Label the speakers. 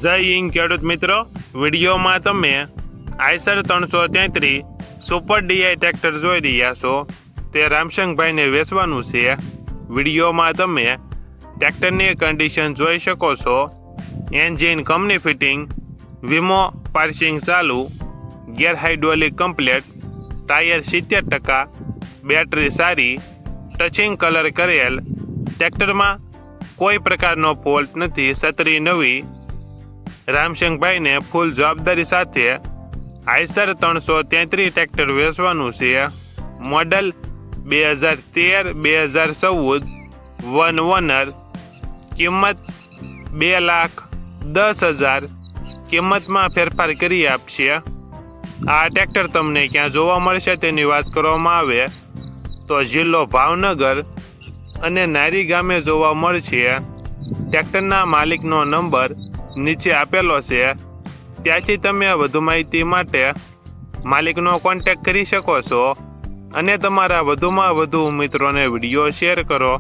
Speaker 1: જય હિન્દ ખેડૂત મિત્રો, વિડીયોમાં તમે આઈસર 333 સુપર ડીઆઈ ટ્રેક્ટર જોઈ રહ્યા છો. તે રામશંકભાઈને વેચવાનું છે. વિડીયોમાં તમે ટ્રેક્ટરની કન્ડિશન જોઈ શકો છો. એન્જિન કંપની ફિટિંગ, વીમો પાર્સિંગ ચાલુ, gear hydraulic complete, tyre 70%, battery સારી, ટચિંગ કલર કરેલ. ટ્રેક્ટરમાં કોઈ પ્રકારનો ફોલ્ટ નથી. છત્રી નવી. રામશંકભાઈને ફૂલ જવાબદારી સાથે આઈસર 333 ટ્રેક્ટર વેચવાનું છે. Model 2013-2014, one honour. કિંમત 2,10,000. કિંમતમાં ફેરફાર કરી આપશે. આ ટ્રેક્ટર તમને ક્યાં જોવા મળશે તેની વાત કરવામાં આવે તો જિલ્લો ભાવનગર અને નારી ગામે જોવા મળશે. ટ્રેક્ટરના માલિકનો નંબર નીચે આપેલો છે. ત્યાંથી તમે વધુ માહિતી માટે માલિકનો કોન્ટેક્ટ કરી શકો છો અને તમારા વધુમાં વધુ મિત્રોને વિડીયો શેર કરો.